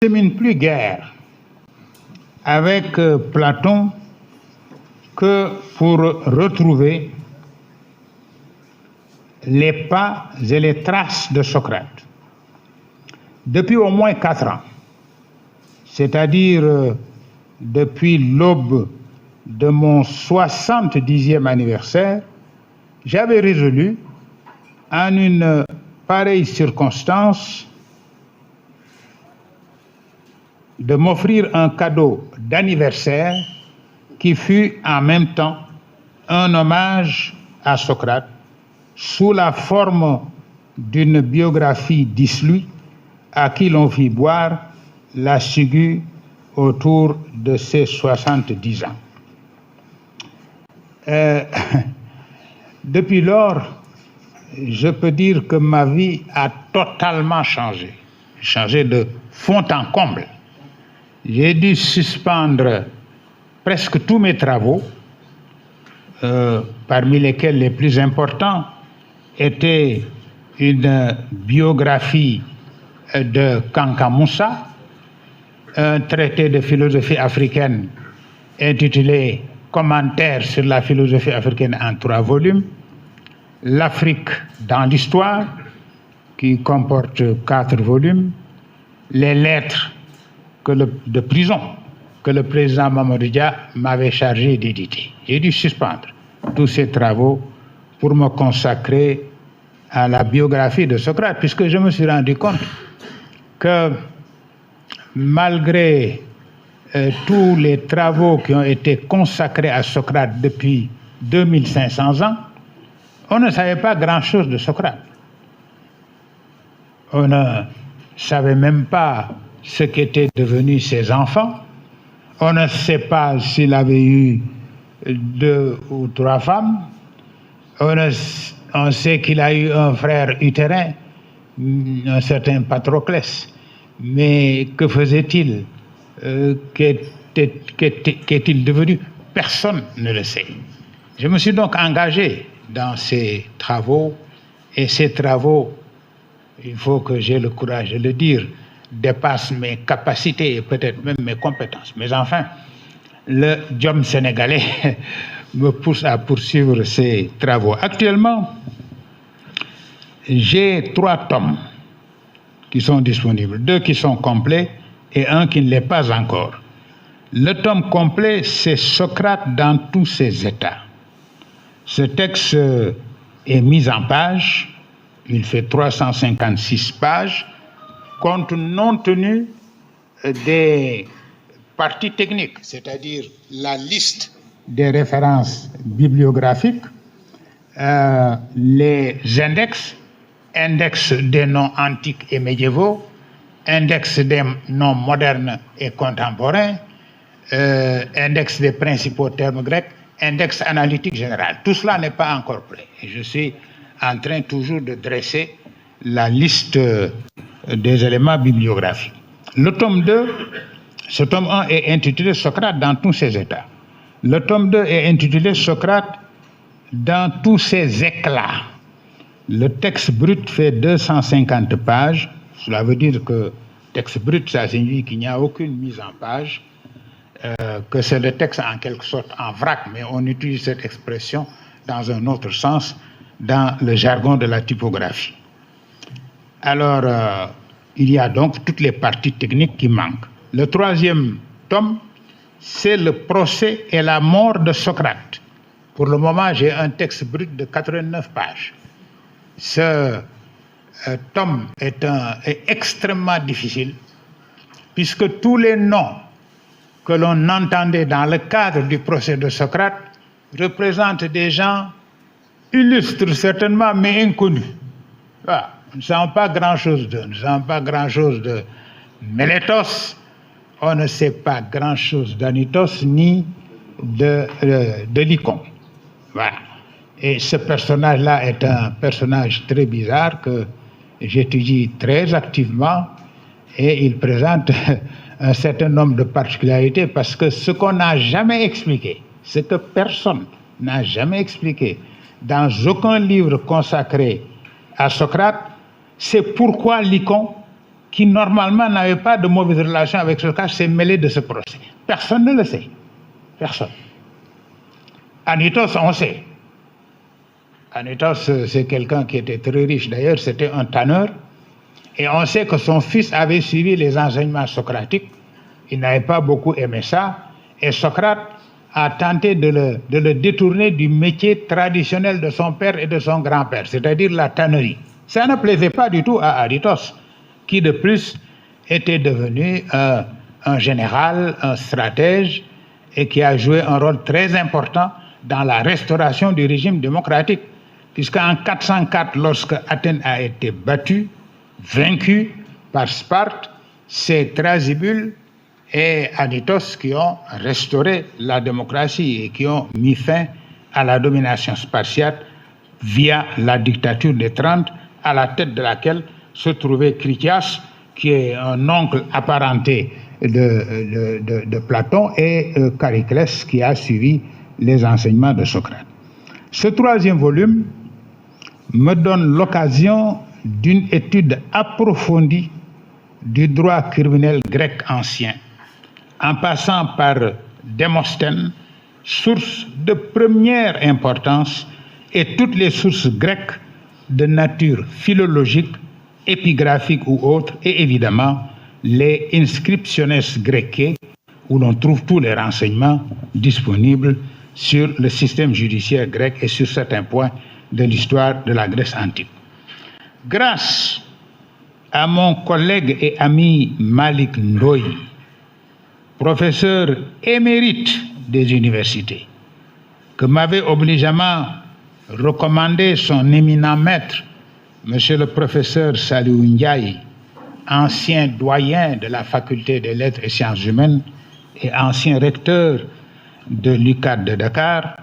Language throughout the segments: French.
termine plus guère avec Platon que pour retrouver les pas et les traces de Socrate. Depuis au moins 4 ans, c'est-à-dire depuis l'aube de mon 70e anniversaire, j'avais résolu, en une pareille circonstance, de m'offrir un cadeau d'anniversaire qui fut en même temps un hommage à Socrate sous la forme d'une biographie d'Islui à qui l'on fit boire la ciguë autour de ses 70 ans. Depuis lors, je peux dire que ma vie a totalement changé de fond en comble. J'ai dû suspendre presque tous mes travaux, parmi lesquels les plus importants étaient une biographie de Kanka Moussa, un traité de philosophie africaine intitulé Commentaires sur la philosophie africaine en 3 volumes, l'Afrique dans l'histoire, qui comporte 4 volumes, les lettres de prison que le président Mamadou Dia m'avait chargé d'éditer. J'ai dû suspendre tous ces travaux pour me consacrer à la biographie de Socrate, puisque je me suis rendu compte que malgré tous les travaux qui ont été consacrés à Socrate depuis 2500 ans, on ne savait pas grand-chose de Socrate. On ne savait même pas ce qu'étaient devenus ses enfants. On ne sait pas s'il avait eu 2 ou 3 femmes. On sait qu'il a eu un frère utérin, un certain Patroclès. Mais que faisait-il? Qu'est-il devenu? Personne ne le sait. Je me suis donc engagé dans ces travaux, et ces travaux, il faut que j'aie le courage de le dire, dépassent mes capacités et peut-être même mes compétences. Mais enfin, le job sénégalais me pousse à poursuivre ces travaux. Actuellement, j'ai 3 tomes qui sont disponibles, 2 qui sont complets et 1 qui ne l'est pas encore. Le tome complet, c'est Socrate dans tous ses états. Ce texte est mis en page, il fait 356 pages, compte non tenu des parties techniques, c'est-à-dire la liste des références bibliographiques, les index des noms antiques et médiévaux, index des noms modernes et contemporains, index des principaux termes grecs, index analytique général. Tout cela n'est pas encore prêt. Et je suis en train toujours de dresser la liste des éléments bibliographiques. Le tome 2, ce tome 1 est intitulé Socrate dans tous ses états. Le tome 2 est intitulé Socrate dans tous ses éclats. Le texte brut fait 250 pages. Cela veut dire que texte brut, ça signifie qu'il n'y a aucune mise en page, que c'est le texte en quelque sorte en vrac, mais on utilise cette expression dans un autre sens, dans le jargon de la typographie. Alors, il y a donc toutes les parties techniques qui manquent. Le 3e tome, c'est le procès et la mort de Socrate. Pour le moment, j'ai un texte brut de 89 pages. Ce tome est extrêmement difficile, puisque tous les noms que l'on entendait dans le cadre du procès de Socrate représentent des gens illustres certainement, mais inconnus. Voilà. Nous ne savons pas grand-chose d'eux. Nous ne savons pas grand-chose de Mélétos, on ne sait pas grand-chose d'Anitos ni de Lycon. Voilà. Et ce personnage-là est un personnage très bizarre que j'étudie très activement, et il présente un certain nombre de particularités, parce que ce qu'on n'a jamais expliqué, ce que personne n'a jamais expliqué dans aucun livre consacré à Socrate, c'est pourquoi Lycon qui normalement n'avait pas de mauvaise relation avec Socrate, s'est mêlé de ce procès. Personne ne le sait. Personne. Anytos, on sait. Anytos, c'est quelqu'un qui était très riche. D'ailleurs, c'était un tanneur. Et on sait que son fils avait suivi les enseignements socratiques. Il n'avait pas beaucoup aimé ça. Et Socrate a tenté de le détourner du métier traditionnel de son père et de son grand-père, c'est-à-dire la tannerie. Ça ne plaisait pas du tout à Anytos, qui de plus était devenu un général, un stratège, et qui a joué un rôle très important dans la restauration du régime démocratique, puisqu'en 404, lorsque Athènes a été battue, vaincue par Sparte, c'est Thrasybule et Anytos qui ont restauré la démocratie et qui ont mis fin à la domination spartiate via la dictature des 30, à la tête de laquelle se trouvait Critias, qui est un oncle apparenté de Platon, et Chariclès, qui a suivi les enseignements de Socrate. Ce troisième volume me donne l'occasion d'une étude approfondie du droit criminel grec ancien, en passant par Démosthène, source de première importance, et toutes les sources grecques de nature philologique, épigraphique ou autre, et évidemment les Inscriptiones Graecae, où l'on trouve tous les renseignements disponibles sur le système judiciaire grec et sur certains points de l'histoire de la Grèce antique. Grâce à mon collègue et ami Malik Ndoye, professeur émérite des universités, que m'avait obligeamment recommandé son éminent maître, monsieur le professeur Saliou Ndiaye, ancien doyen de la faculté des lettres et sciences humaines et ancien recteur de l'UCAD de Dakar.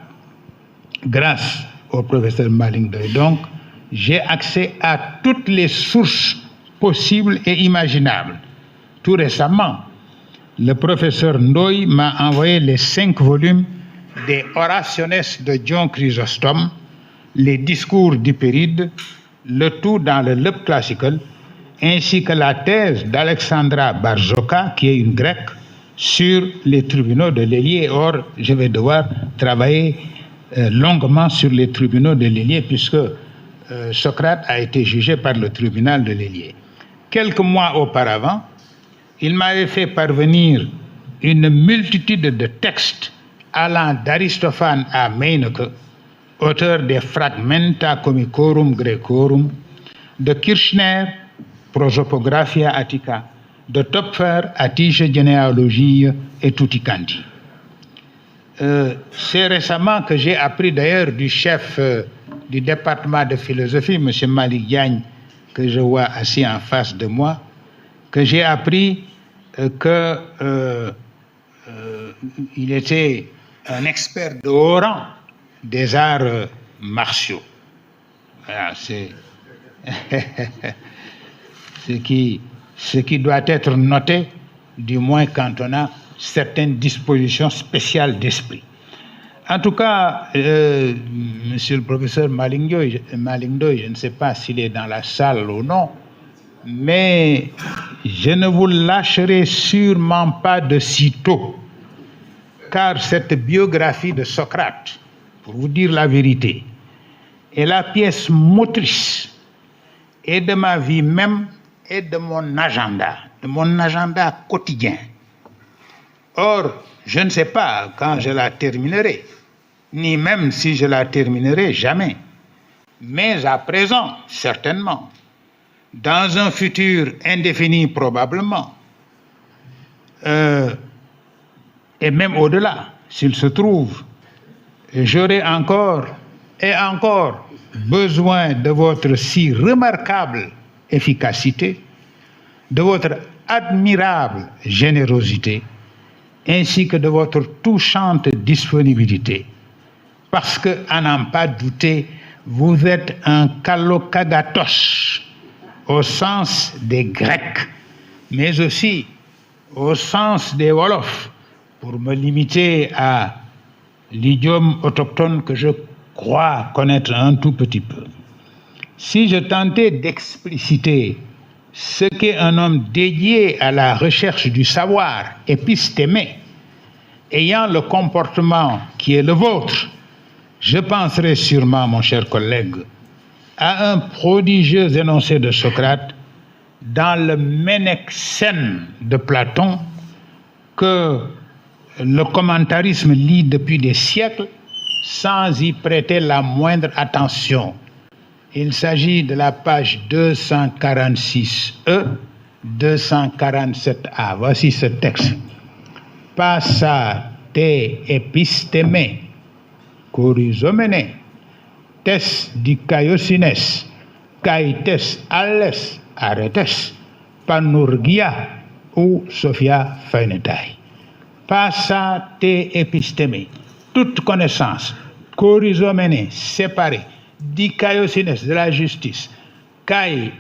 Grâce au professeur Malik Ndoye, donc, j'ai accès à toutes les sources possibles et imaginables. Tout récemment, le professeur Ndoye m'a envoyé les 5 volumes des Orationes de Dion Chrysostome, les discours d'Hypéride, le tout dans le Leup Classical, ainsi que la thèse d'Alexandra Barzoka, qui est une grecque, sur les tribunaux de l'Héliée. Or, je vais devoir travailler longuement sur les tribunaux de l'Héliée, puisque Socrate a été jugé par le tribunal de l'Héliée. Quelques mois auparavant, il m'avait fait parvenir une multitude de textes allant d'Aristophane à Meineke, auteur des Fragmenta Comicorum Graecorum, de Kirchner, Prosopographia Attica, de Töpfer, Attische Genealogie et Tutti Quanti. C'est récemment que j'ai appris d'ailleurs du chef du département de philosophie, M. Malik Diagne, que je vois assis en face de moi, que j'ai appris qu'il était un expert de haut rang des arts martiaux. Voilà, c'est ce qui doit être noté, du moins quand on a certaines dispositions spéciales d'esprit. En tout cas, monsieur le professeur Malik Ndoye, je ne sais pas s'il est dans la salle ou non, mais je ne vous lâcherai sûrement pas de sitôt, car cette biographie de Socrate, pour vous dire la vérité, est la pièce motrice et de ma vie même et de mon agenda quotidien. Or, je ne sais pas quand je la terminerai, ni même si je la terminerai jamais, mais à présent, certainement, dans un futur indéfini probablement, et même au-delà, s'il se trouve, j'aurai encore et encore besoin de votre si remarquable efficacité, de votre admirable générosité, ainsi que de votre touchante disponibilité. Parce que, à n'en pas douter, vous êtes un kalokagatos, au sens des Grecs, mais aussi au sens des Wolofs, pour me limiter à l'idiome autochtone que je crois connaître un tout petit peu. Si je tentais d'expliciter ce qu'est un homme dédié à la recherche du savoir, épistémé, ayant le comportement qui est le vôtre, je penserai sûrement, mon cher collègue, à un prodigieux énoncé de Socrate dans le Ménexène de Platon que le commentarisme lit depuis des siècles sans y prêter la moindre attention. Il s'agit de la page 246E, 247A. Voici ce texte. Passa te episteme, corisomene, tes dikaiosines, kaites alles aretes, panurgia ou Sophia Phaenetai. Passa te episteme, toute connaissance, corisomene, séparée, dikaiosines, de la justice, kai,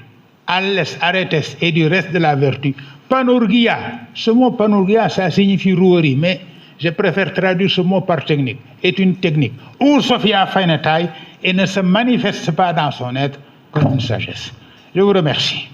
alles aretes, et du reste de la vertu. Panurgia, ce mot panurgia, ça signifie rouerie, mais je préfère traduire ce mot par technique, est une technique. Ou Sophia Phaenetai, et ne se manifeste pas dans son être comme une sagesse. Je vous remercie.